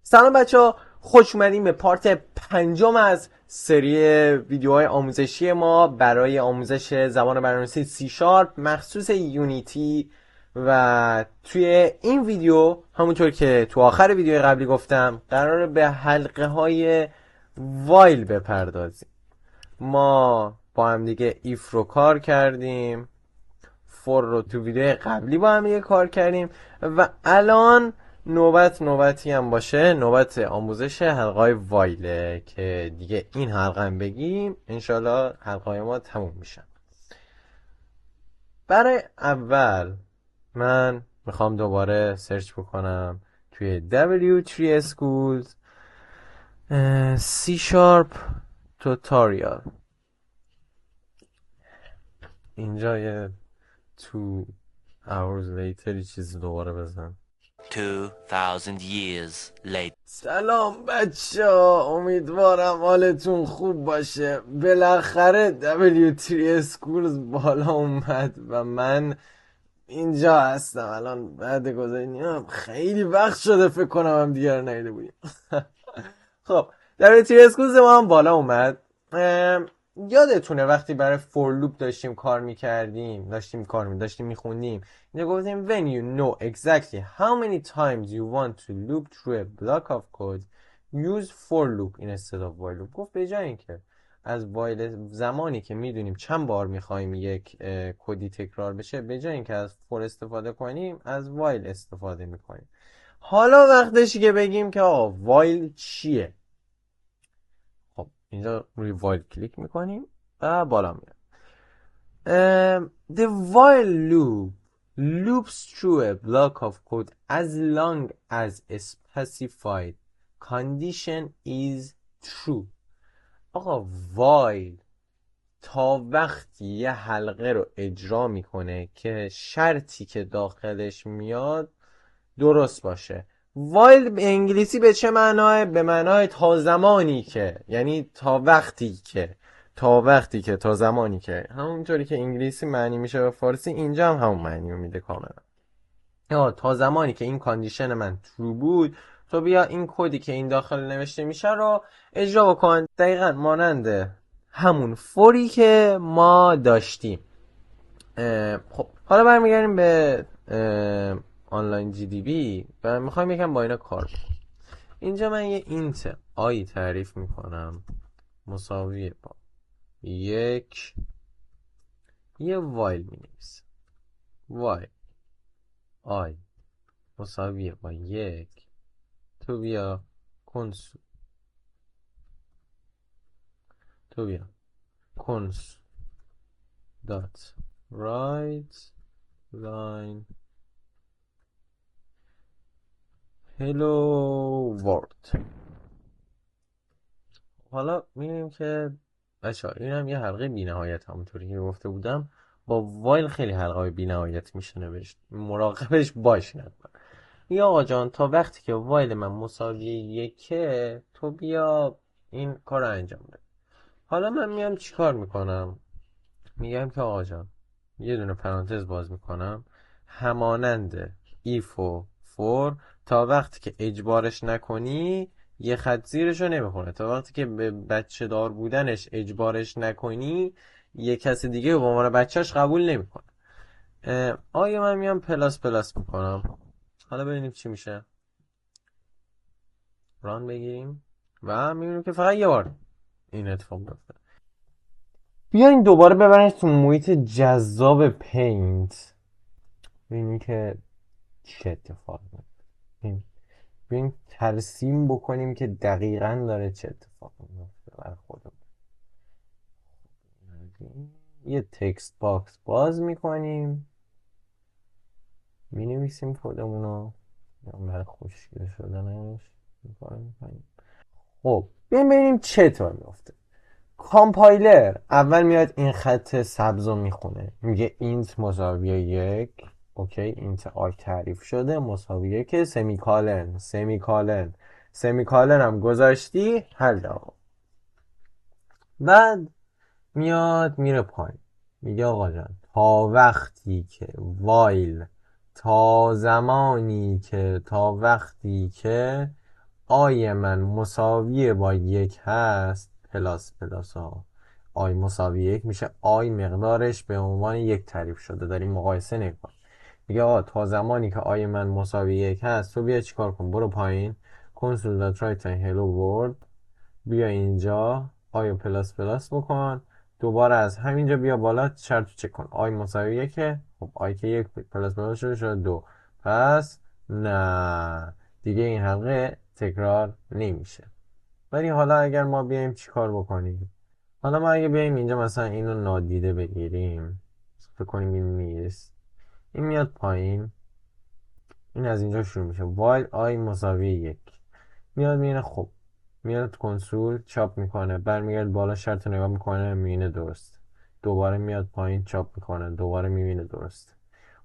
سلام بچه ها، خوش اومدین به پارت 5 از سری ویدیوهای آموزشی ما برای آموزش زبان برنامه‌نویسی سی شارپ مخصوص یونیتی. و توی این ویدیو همونطور که تو آخر ویدیو قبلی گفتم قراره به حلقه های وایل بپردازیم. ما با هم دیگه ایف رو کار کردیم، فور رو تو ویدیو قبلی با هم دیگه کار کردیم و الان نوبتی هم باشه، نوبت آموزش حلقه وایله که دیگه این حلقه هم بگیم انشالله حلقه ما تموم میشن. برای اول من میخوام دوباره سرچ بکنم توی W3 Schools C Sharp Tutorial. اینجا یه 2 hours later چیزی دوباره بزن. 2000 years later. سلام بچه ها، امیدوارم حالتون خوب باشه. بالاخره W3 Schools بالا اومد و من اینجا هستم الان. بعد گذاری خیلی وقت شده فکر کنم هم دیگر نیده بودیم. خب W3 Schools ما هم بالا اومد. یادتونه وقتی برای فور لوپ داشتیم کار میکردیم، داشتیم میخوندیم، اینجا گفتیم when you know exactly how many times you want to loop through a block of code use for loop instead of while loop. گفت به جای اینکه از وایل، زمانی که میدونیم چند بار میخوایم یک کدی تکرار بشه، به جای اینکه از فور استفاده کنیم از وایل استفاده میکنیم. حالا وقتشی که بگیم که آقا وایل چیه. خب اینجا روی وایل کلیک میکنیم و بالا میاد. The while loop loops through a block of code as long as a specified condition is true. آقا while تا وقتی یه حلقه رو اجرا میکنه که شرطی که داخلش میاد درست باشه. while به انگلیسی به چه معناه؟ به معنای تا زمانی که، یعنی تا وقتی که تا زمانی که، همونطوری که انگلیسی معنی میشه به فارسی اینجا هم همون معنی رو میده کاملا. یا تا زمانی که این کاندیشن من ترو بود تو بیا این کدی که این داخل نوشته میشه رو اجرا بکن، دقیقا مانند همون فوری که ما داشتیم. خب حالا برمیگردیم به آنلاین جی دی بی و میخوایم یکم با اینا کار کنیم. اینجا من یه اینت آی تعریف میکنم مساوی با یه وایل مینویسم وایل آی مساوی با 1 تو بیا کنس دات رایت لاین هلو ورد. حالا میبینیم که بچه ها این هم یه حلقه بی نهایت، همونطوری که گفته بودم با وایل خیلی حلقه بی نهایت میشه نوشت، مراقبش باش نکنم. یا آقا جان تا وقتی که وایل من مساوی 1 تو بیا این کار رو انجام بده. حالا من میام چیکار میکنم؟ میگم که آقا جان یه دونه پرانتز باز میکنم همانند ایف و فور، تا وقتی که اجبارش نکنی یه خط زیرش رو نمیخونه، تا وقتی که به بچه دار بودنش اجبارش نکنی یه کسی دیگه به عنوان بچهش قبول نمیکنه. آیا من میام پلاس میکنم. حالا ببینیم چی میشه. ران بگیریم و میبینیم که فقط یه بار این اتفاق میفته. بیاین دوباره ببرنش تو محیط جذاب پینت، ببینیم که چه اتفاق میفته. بیاین ترسیم بکنیم که دقیقاً داره چه اتفاق میفته برای خودمون. یه تکست باکس باز میکنیم، مینویسیم خودمونو برای خوشگل شدنش میکنیم. خب بیاین ببینیم چه اتفاقی میفته. کامپایلر اول میاد این خط سبز رو میخونه، میگه اینت مساوی 1، اوکی اینت آی تعریف شده مساوی 1 سمیکالن هم گذاشتی حل. آقا بعد میاد میره پایین، میگه آقا جان تا وقتی که وایل تا وقتی که آی من مساوی با 1 هست، پلاس ها، آی مساوی 1 میشه آی مقدارش به عنوان 1 تعریف شده. داریم مقایسه نکن. میگه آقا تا زمانی که آی من مساوی 1 هست تو بیا چیکار کن، برو پایین کنسول دات رایت هلو ورد، بیا اینجا آی پلاس بکن، دوباره از همینجا بیا بالا شرط چک کن. آی مساوی 1، خب آی که 1 پلاس شده 2، پس نه دیگه این حلقه تکرار نمیشه. ولی حالا اگر ما بیایم چیکار بکنیم، حالا ما اگه بیایم اینجا مثلا اینو نادیده بگیریم، فکر کنیم این نیست، این میاد پایین، این از اینجا شروع میشه while I مساوی 1، میاد میینه، خب میاد کنسول چاپ میکنه، برمیگرد بالا شرط نگاه میکنه میبینه درست، دوباره میاد پایین چاپ میکنه دوباره میبینه درست.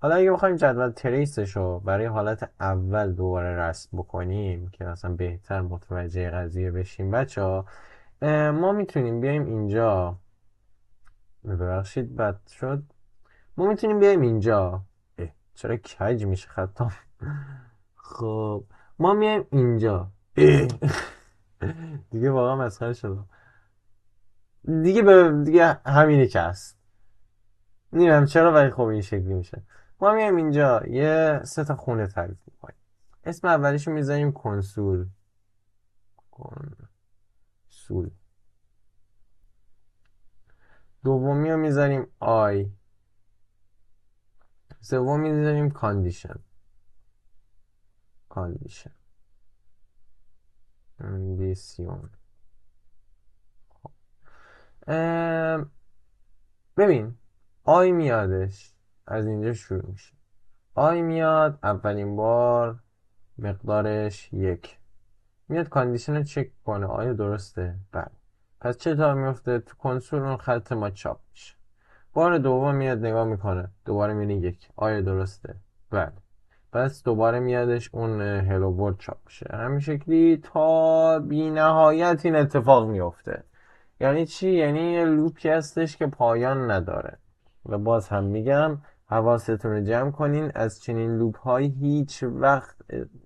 حالا اگه بخوایم جدول تریسش رو برای حالت اول دوباره رسم بکنیم که اصلا بهتر متوجه قضیه بشیم بچه ها، ما میتونیم بیایم اینجا، ببخشید بد شد، ما میتونیم بیایم اینجا، چرا کج میشه خطام. خب ما میایم اینجا، دیگه واقعا مسخره شدم دیگه همینه که هست، نمیدونم چرا ولی خب این شکلی میشه. ما میایم اینجا یه 3 تا خونه تعریف میکنیم، اسم اولیشو میذاریم کنسول، دومی رو میذاریم آی، سوم میذاریم کاندیشن. کاندیشن ببین آی میادش از اینجا شروع میشه، آی میاد اولین بار مقدارش 1، میاد کاندیشن رو چک کنه آیا درسته، بله، پس چه اتفاقی میفته تو کنسول اون خط ما چاپ میشه. بار دوم میاد نگاه میکنه دوباره میبینه 1 آیا درسته، بله، پس دوباره میادش اون هلو ورد چاپ میشه. همین شکلی تا بی نهایت این اتفاق میفته. یعنی چی؟ یعنی یه لوپی هستش که پایان نداره. و باز هم میگم حواستون رو جمع کنین از چنین لوپ هایی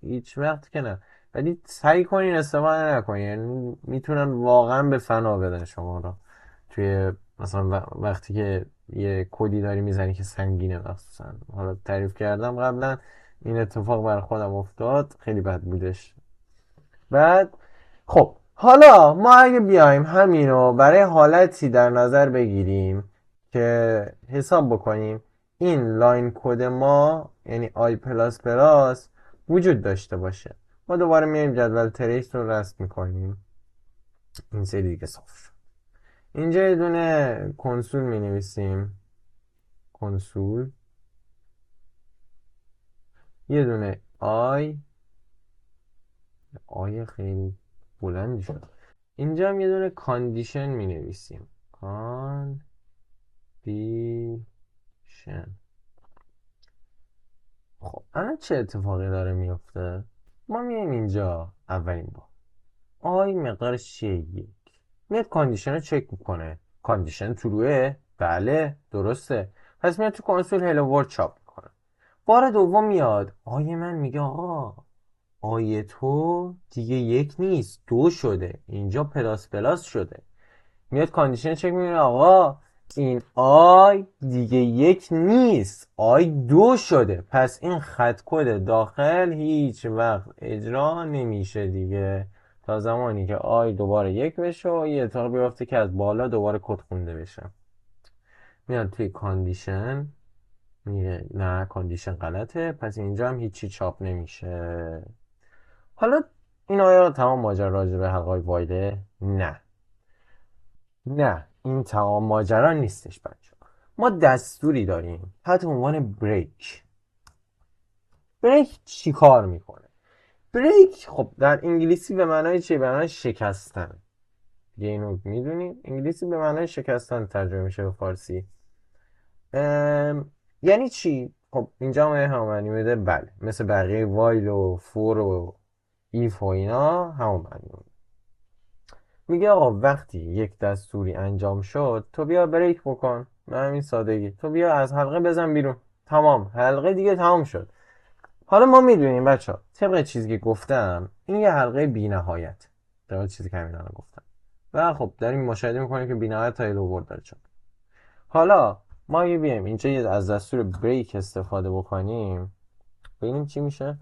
هیچ وقت که نه، ولی سعی کنین استفاده نکنین، یعنی میتونن واقعا به فنا بدن شما رو توی مثلا وقتی که یه کدی داری میزنی که سنگینه. مخصوصا حالا تعریف کردم قبلا این اتفاق بر خودم افتاد، خیلی بد بودش. بعد خب حالا ما اگه بیایم همین رو برای حالتی در نظر بگیریم که حساب بکنیم این لاین کد ما یعنی آی پلاس پلاس وجود داشته باشه، ما دوباره میایم جدول تریس رو رسم میکنیم، این سری دیگه صاف شد. اینجا یه دونه کنسول می نویسیم، کنسول یه دونه آی خیلی بلندی شد، اینجا هم یه دونه کاندیشن می نویسیم، کاندیشن. خب الان چه اتفاقی داره میفته؟ ما میایم اینجا اولین بار آی مقدارش چیه 1، میاد کاندیشن رو چک میکنه، کاندیشن تروه، بله درسته، پس میاد تو کنسول هلو ورد چاپ میکنه. بار دوم میاد آی من میگه آقا آی تو دیگه 1 نیست 2 شده، اینجا پلاس شده، میاد کاندیشن چک میکنه آقا این آی دیگه 1 نیست آی 2 شده، پس این خط کد داخل هیچ وقت اجرا نمیشه دیگه تا زمانی که آی دوباره 1 بشه و یه اتفاق بیفته که از بالا دوباره کد خونده بشه. میاد توی کاندیشن میگه نه کاندیشن غلطه، پس اینجا هم هیچی چاپ نمیشه. حالا این آیا تمام ماجرا راجع به حلقه‌های وایده؟ نه این تمام ماجرا نیستش بچه. ما دستوری داریم تحت عنوان بریک چی کار میکنه؟ بریک خب در انگلیسی به معنای چیه؟ به معنای شکستن دیگه، اینو میدونیم انگلیسی به معنای شکستن ترجمه میشه به فارسی. یعنی چی؟ خب اینجا ما هم معنی میده، بله مثل بقیه وایل و فور و ایف و اینا همون معنی میده. میگه آقا وقتی یک دستوری انجام شد تو بیا بریک بکن، به همین سادگی، تو بیا از حلقه بزن بیرون، تمام حلقه دیگه تمام شد. حالا ما میدونیم بچه ها طبق چیزی که گفتم این یه حلقه بی نهایت، طبق چیزی که همین الان گفتم، و خب داریم مشاهده میکنیم که بی نهایت تا هلو ورلد داره چاپ. حالا ما اگه بیایم اینجا از دستور بریک استفاده بکنیم ببینیم چی میشه.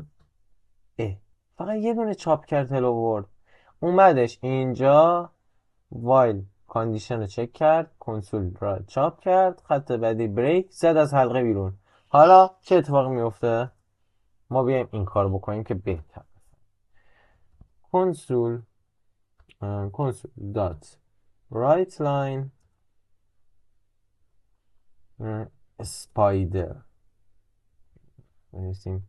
فقط یه دونه چاپ کرد هلو ورلد، اومدش اینجا وایل کاندیشن رو چک کرد، کنسول را چاپ کرد، خط بعدی بریک زد، از حلقه بیرون. حالا چه اتفاقی میفته؟ ما بیایم این کار بکنیم که بهتر. کنسول دات رایت لاین اسپایدر بنویسیم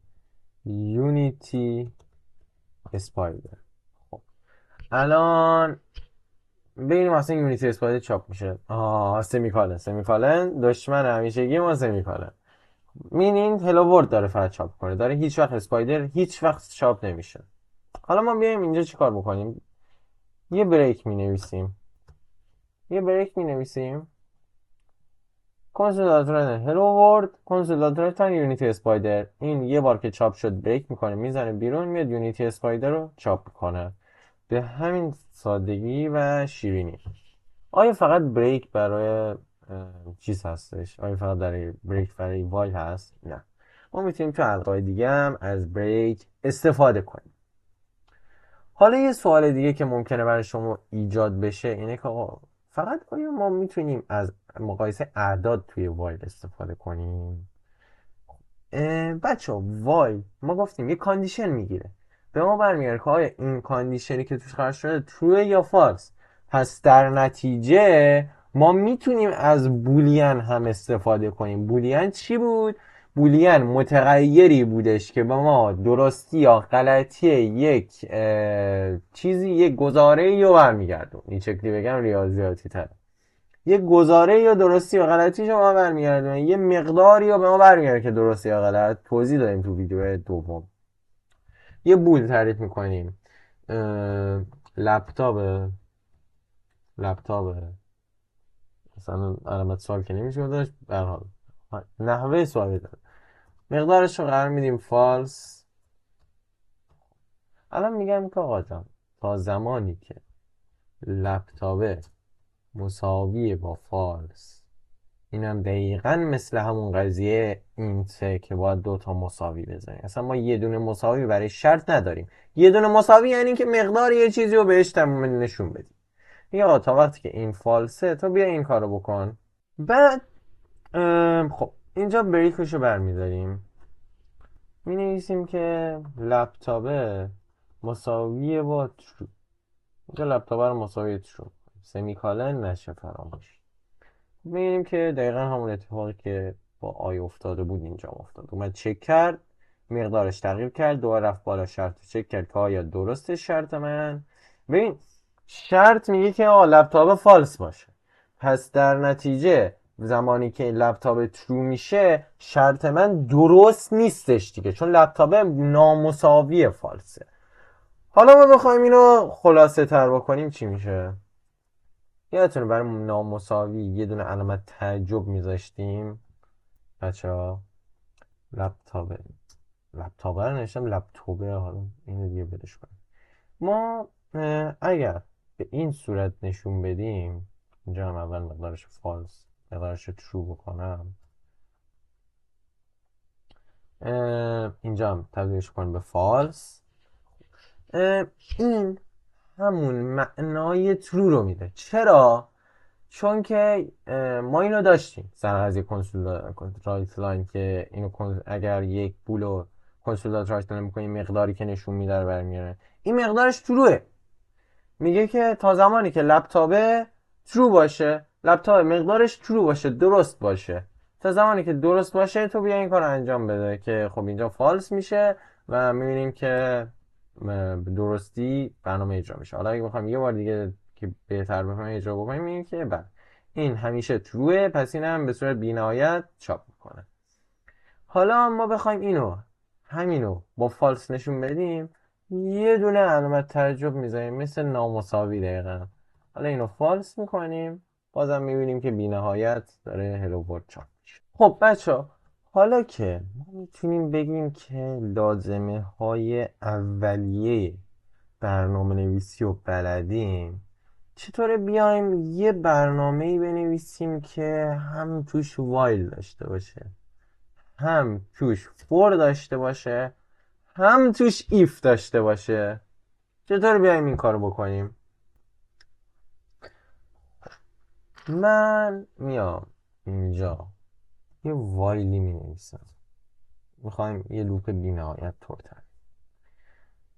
یونیتی اسپایدر. خب الان ببینیم اصلا یونیتی اسپایدر چاپ میشه. سمیکالن دشمن همیشگی ما سمیکالن. مینینگ هلو ورد داره فقط چاپ کنه، داره هیچ وقت اسپایدر هیچ وقت چاپ نمیشه. حالا ما بیایم اینجا چیکار بکنیم؟ یه بریک می نویسیم کنسولاتورن هلو ورد کنسولاتورن یونیتی اسپایدر. این یه بار که چاپ شد بریک میکنه میزنه بیرون، میاد یونیتی اسپایدر رو چاپ میکنه. به همین سادگی و شیرینی. آیا فقط بریک برای چیز هستش؟ آیا فقط بریک برای وایل هست؟ نه، ما میتونیم تو حلقه‌های دیگه هم از بریک استفاده کنیم. حالا یه سوال دیگه که ممکنه برای شما ایجاد بشه اینه که آقا فقط آیا ما میتونیم از مقایسه اعداد توی وایل استفاده کنیم؟ بچه وایل ما گفتیم یه کاندیشن میگیره، به ما برمیگرده که آیا این کاندیشنی که توش قرار شده تروه یا فالس. پس در نتیجه ما میتونیم از بولین هم استفاده کنیم. بولین چی بود؟ بولین متغیری بودش که به ما درستی یا غلطی یک چیزی، یک گزاره رو برمیگردون. این شکلی بگم ریاضیاتی تر، یه گزاره یا درستی یا غلطی شما برمیگردونه، یه مقداری یا به ما برمیگرده که درستی یا غلط. توضیح دادیم تو ویدیو دوم. یه بول تعریف میکنیم، لپتاپ مثلا علامت سوال که نمیشه داشت، به هر حال نحوه سوالی داره، مقدارش رو قرار میدیم فالس. الان میگم که آقا جان تا زمانی که لپتاپ مساوی با فالس، اینم دقیقا مثل همون قضیه اینته که باید دوتا مساوی بزنیم. اصلا ما یه دونه مساوی برای شرط نداریم. یه دونه مساوی یعنی که مقدار یه چیزی رو بهش نشون بدیم. یا تا وقتی که این فالسه تو بیا این کارو بکن. بعد خب اینجا بریکشو برمیداریم، می نویسیم که لپتاپ مساوی با ترو. اینجا لپتاپ رو مساوی ترو، سمیکالن نشه فراموش. می‌بینیم که دقیقا همون اتفاقی که با آی افتاده بود اینجا افتاد. اومد چک کرد، مقدارش تغییر کرد، دوباره رفت بالا شرط چک کرد که آیا درسته شرط من. ببین شرط میگه که لپتاپ فالس باشه، پس در نتیجه زمانی که لپتاپ ترو میشه شرط من درست نیستش دیگه، چون لپتاپ نامساوی فالسه. حالا ما بخوایم اینو خلاصه تر بکنیم چی میشه؟ یادتونه برای نامساوی یه دونه علامت تعجب میذاشتیم بچه ها؟ لپتاپ رو نوشتم لپتاپه، حالا اینو دیگه بدش کنیم. ما اگر به این صورت نشون بدیم، اینجا هم اول مقدارش فالس مقدارش ترو بکنم، اینجا هم تبدیلش کنم به فالس، این همون معنای ترو رو میده. چرا؟ چون که ما اینو داشتیم سر از یک کنسول رایت لاین که اینو اگر یک بولو کنسول رایت لاین میکنیم مقداری که نشون میده رو برمیاره، این مقدارش تروه. میگه که تا زمانی که لپتاپ ترو باشه، لپتاپ مقدارش ترو باشه، درست باشه، تا زمانی که درست باشه تو بیا این کار انجام بده، که خب اینجا فالس میشه و میبینیم که درستی برنامه اجرا میشه. حالا اگه بخوام یه بار دیگه که بهتر بفهمیم اجرا بکنیم میبینیم که بعد این همیشه تروه، پس این هم به صورت بی‌نهایت چاپ میکنه. حالا ما بخوایم همینو با فالس نشون بدیم، یه دونه علامت تعجب میذاریم مثل نامساوی دقیقا. حالا اینو فالس میکنیم، بازم میبینیم که بی‌نهایت داره هلو ورلد چاپ میشه. خب بچه حالا که ما میتونیم بگیم که لازمه های اولیه برنامه نویسی رو بلدیم، چطوره بیایم یه برنامه‌ای بنویسیم که هم توش وایل داشته باشه، هم توش فور داشته باشه، هم توش ایف داشته باشه؟ چطور بیایم این کارو بکنیم؟ من میام اینجا یه وایلی می نویسم. میخوایم یه لوپ بی نهایت توتل.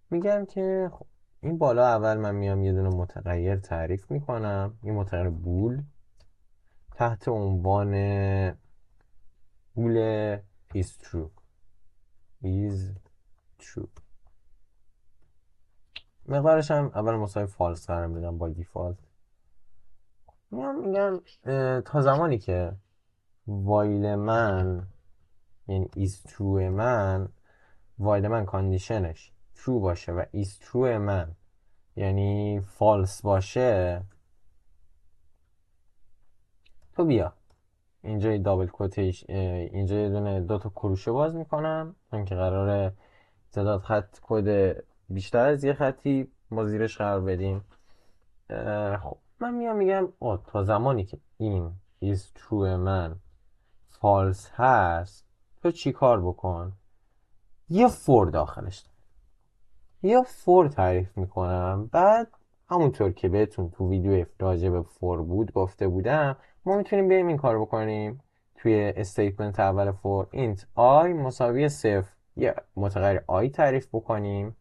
میگم که خب این بالا اول من میام یه دونه متغیر تعریف میکنم، یه متغیر بول تحت عنوان بول is true. مقدارش هم اول مساوی فالس قرار میدم با دیفالت. میگم تا زمانی که وایل من یعنی is true من، وایل من کاندیشنش true باشه و is true من یعنی فالس باشه، تو بیا اینجا یه دابل کوتیش، اینجا یه دونه دوتا کروشه باز میکنم چون که قراره تعداد خط کد بیشتر از یه خطی ما زیرش قرار بدیم. خب من میگم تا زمانی که این is true من فالس هست، تو چی کار بکن؟ یه فور داخلش یه فور تعریف میکنم. بعد همونطور که بهتون تو ویدیو راجع به فور بود گفته بودم، ما میتونیم بریم این کار بکنیم توی استیتمنت اول فور int i مساوی 0 یه متغیر i تعریف بکنیم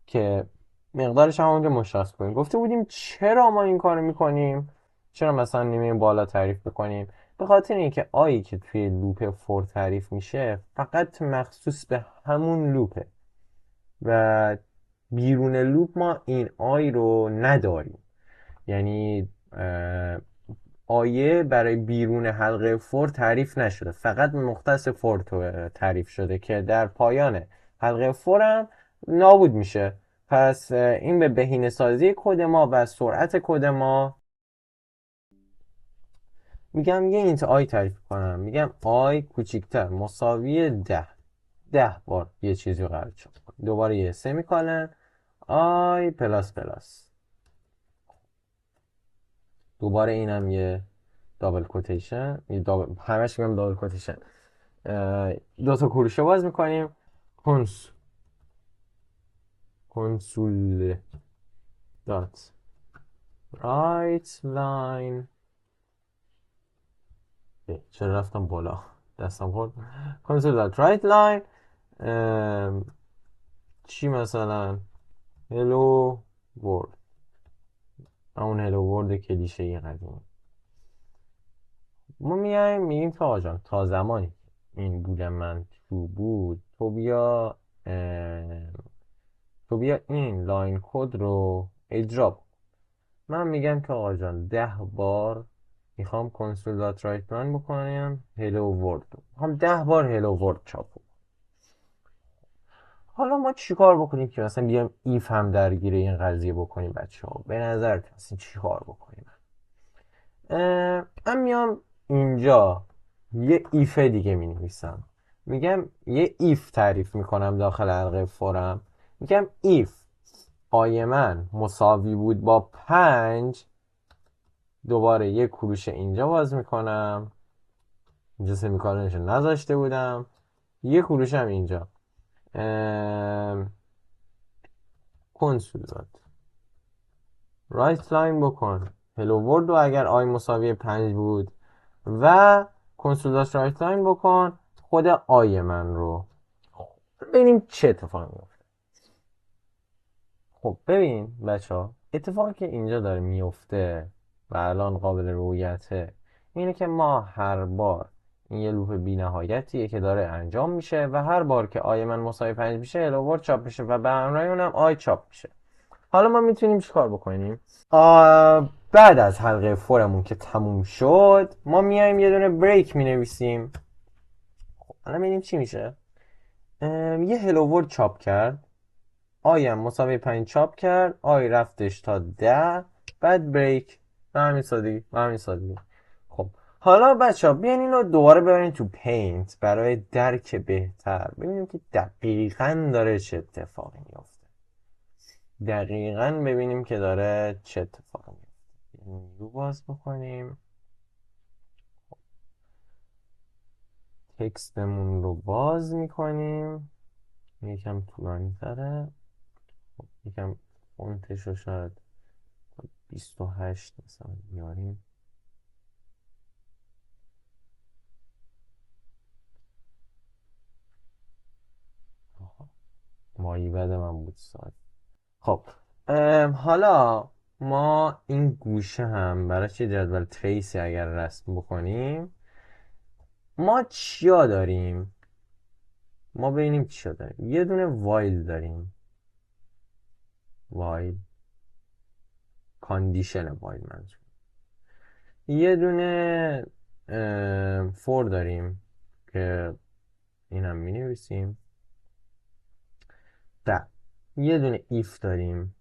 که مقدارش هم اونجا مشخص کنیم. گفته بودیم چرا ما این کارو میکنیم، چرا مثلا نمیریم بالا تعریف بکنیم؟ به خاطر اینکه آیی که توی لوپ فور تعریف میشه فقط مخصوص به همون لوپه و بیرون لوپ ما این آی رو نداریم. یعنی آیه برای بیرون حلقه فور تعریف نشده، فقط مختص فور تعریف شده که در پایان حلقه فور هم نابود میشه. پس این به بهینه سازی کد ما و سرعت کد ما. میگم یه اینت آی تعریف کنم، میگم آی کوچیکتر مساوی 10 بار یه چیزی رو قرار چاپ کنم، دوباره یه سمیکالن آی پلاس پلاس، دوباره اینم یه دابل کوتیشن، همش میگم دابل کوتیشن، دو تا کروشه باز میکنیم، کنسول دات رایت لاین. چرا رفتم بالا دستم خورد. کنسول دات رایت لاین چی مثلا هلو ورد، اون هلو ورد کلیشه ای قدیم. ما میگیم که آقا جان تا زمانی این بول من تو بود، تو بیا این لاین کد رو اجرا کن. من میگم که آقا جان 10 بار میخوام کنسول دات رایت لاین بکنم هلو ورد، میخوام 10 بار هلو ورد چاپ. حالا ما چیکار بکنیم که مثلا بیام ایف هم درگیر این قضیه بکنیم؟ بچه‌ها به نظر مثلا چیکار بکنیم؟ من میام اینجا یه ایف دیگه می نویسم، میگم یه ایف تعریف میکنم داخل حلقه فورم، میگم ایف آی من مساوی بود با 5، دوباره یه کروشه اینجا باز میکنم، اینجا سمیکالنش نذاشته بودم، یه کروشه هم اینجا، کنسول دات رایت لاین بکن هلو ورد رو اگر آی مساوی 5 بود و کنسول دات رایت لاین بکن خود آی من رو. ببینیم چه اتفاقی میفته. خب ببین بچه ها، اتفاقی که اینجا داره میفته و الان قابل رویته اینه که ما هر بار این یه لوپ بی نهایتیه که داره انجام میشه و هر بار که آی من مساوی 5 میشه هلو ورد چاپ میشه و به همراه اونم آی چاپ میشه. حالا ما میتونیم چیکار بکنیم؟ بعد از حلقه فورمون که تموم شد، ما میایم یه دونه بریک مینویسیم. خب الان ببینیم چی میشه. یه هلو ورد چاپ کرد، آیم مساوی 5 چاپ کرد، آی رفتش تا 10، بعد بریک، به همین سادگی. خب حالا بچه ها بیاین اینو دوباره ببرین تو پینت برای درک بهتر، ببینیم که دقیقاً داره چه اتفاقی میفته. دقیقاً ببینیم که داره چه اتفاقی میفته. نیو باز بکنیم، تکستمون رو باز میکنیم، یکم طولانی تره، یکم فونتش رو شاید 28 مثلا بیاریم. مایی بد من بود ساعت. خب حالا ما این گوشه هم برای چه جدول تریسی اگر رسم بکنیم، ما چیا داریم؟ ما ببینیم چیا داریم. یه دونه وایل داریم، وایل کاندیشن وایل منظور. یه دونه فور داریم که اینم می نویسیم. یه دونه ایف داریم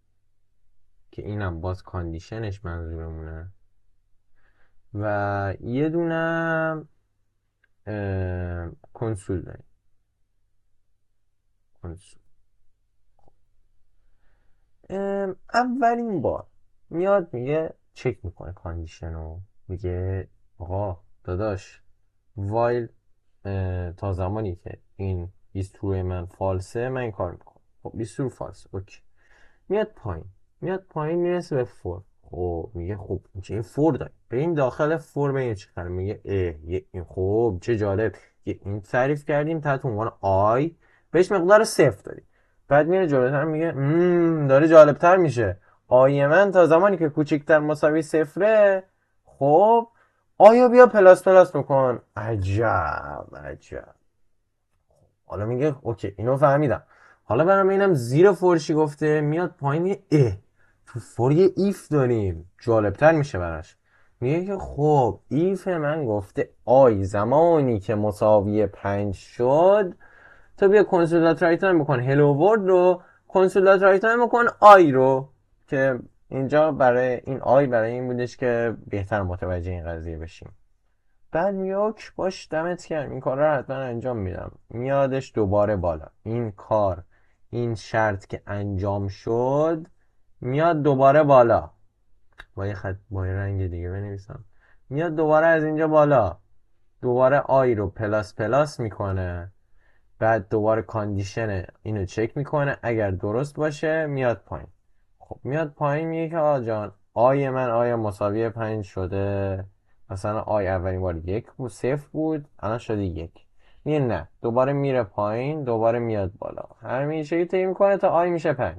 که اینم باز کاندیشنش منظورمونه. و یه دونه کنسول داریم، کنسول. اولین بار میاد میگه چک میکنه کاندیشن رو، میگه آقا داداش وایل تا زمانی که این ایستروی من فالسه من این کار میکنم. خب ایسترو فالسه، اوکی. میاد پایین میرسه به فور. خب میگه خب این فور داره، به این داخل فور به چه خبره؟ میگه این خب چه جالب، این تعریف کردیم تحت عنوان آی بهش مقدار صفر داریم. بعد میره جلوتر میگه داره جالبتر میشه، آی من تا زمانی که کوچکتر مساوی صفره، خب آیا بیا پلاس پلاس بکن. عجب. حالا میگه اوکی اینو فهمیدم، حالا برام ببینم زیر فورشی گفته. میاد پایین تو فور یه ایف داریم، جالبتر میشه براش. میگه که خب ایف من گفته آی زمانی که مساوی 5 شد تو بیا کنسولات رایت تایم بکن هلو ورد رو، کنسولات رایت تایم بکن آی رو، که اینجا برای این آی برای این بودش که بهتر متوجه این قضیه بشیم. بعد میوک باش دمت گرم این کار رو حتما انجام میدم، میادش دوباره بالا. این کار، این شرط که انجام شد میاد دوباره بالا، با یه خط با یه رنگ دیگه بنویسم. میاد دوباره از اینجا بالا، دوباره آی رو پلاس پلاس میکنه. بعد دوباره کاندیشن اینو چک میکنه، اگر درست باشه میاد پایین. خب میاد پایین میگه که آقا جان آی من آیا مساوی 5 شده؟ مثلا آی اولین بار 1 بود، 0 بود، الان شده 1. میگه نه، دوباره میره پایین، دوباره میاد بالا، همیشه طی میکنه تا آی میشه 5.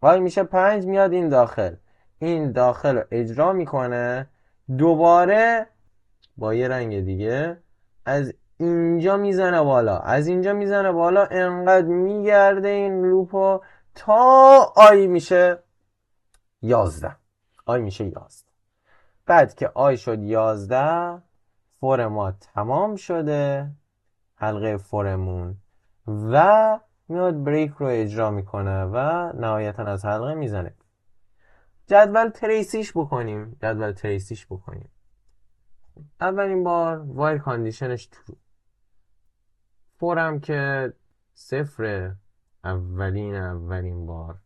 آی میشه 5 میاد این داخل رو اجرا میکنه. دوباره با یه رنگ دیگه از اینجا میزنه بالا، از اینجا میزنه بالا، انقدر میگرده این لوپو تا آی میشه 11. آی میشه 11. بعد که آی شد 11 فور ما تمام شده، حلقه فورمون، و میاد بریک رو اجرا میکنه و نهایتا از حلقه میزنه. جدول تریسیش بکنیم. اولین بار وایل کاندیشنش ترو، فورم که صفر اولین بار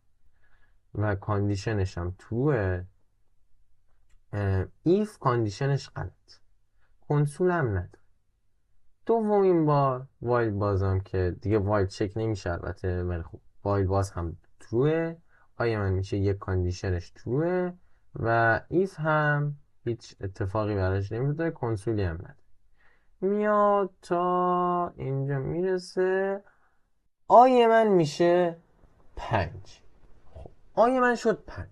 و کاندیشنش هم تروه. ایف کاندیشنش غلط، کنسول هم نداره. دومین بار وایل بازم که دیگه وایل چک نمیشه البته، ولی خب وایل باز هم تروه. آیا من میشه یک کاندیشنش تروه و ایف هم هیچ اتفاقی براش نمیفته، کنسولی هم نداره. میاد تا اینجا میرسه، آی من میشه 5. آی من شد 5.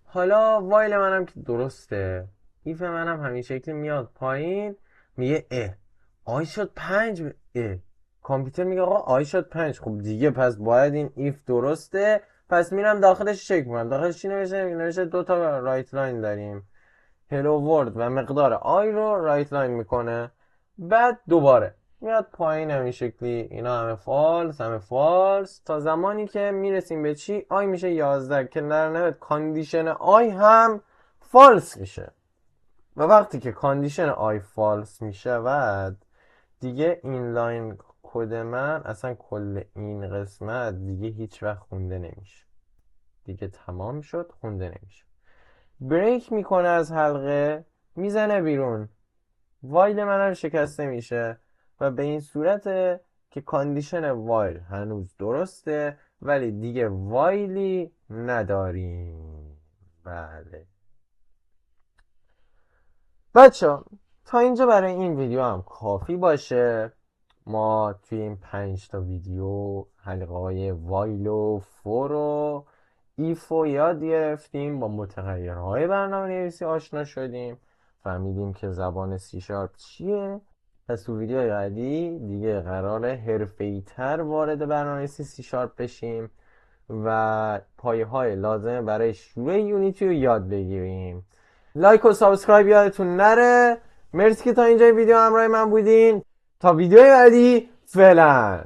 حالا وایل منم که درسته، ایف منم همین شکلی میاد پایین، میگه آی شد 5. کامپیوتر میگه آقا آی شد 5. خب دیگه پس باید این ایف درسته، پس میرم داخلش چک میکنم. داخلش چی نوشته 2 تا رایت لاین داریم، هلو ورد و مقدار آی رو رایت لاین میکنه. بعد دوباره میاد پایین همین شکلی، اینا همه فالس تا زمانی که میرسیم به چی؟ آی میشه 11 که در نهایت کاندیشن آی هم فالس میشه. و وقتی که کاندیشن آی فالس می شود دیگه این لاین کد من اصلا کل این قسمت دیگه هیچ وقت خونده نمیشه، دیگه تمام شد، خونده نمیشه. بریک میکنه از حلقه، میزنه بیرون، وایل منم شکسته میشه و به این صورته که کاندیشن وایل هنوز درسته ولی دیگه وایلی نداریم. بله بچه تا اینجا برای این ویدیو هم کافی باشه. ما توی این 5 تا ویدیو حلقه های وایل و فور و ایف رو یاد گرفتیم، با متغیرهای برنامه نویسی آشنا شدیم، فهمیدیم که زبان سی شارپ چیه. پس تو ویدیو بعدی دیگه قراره حرفه‌ای تر وارد برنامه نویسی سی شارپ بشیم و پایه های لازمه برای شروع یونیتی رو یاد بگیریم. لایک و سابسکرایب یادتون نره. مرسی که تا اینجای ویدیو همراه من بودین. تا ویدیو بعدی فعلا.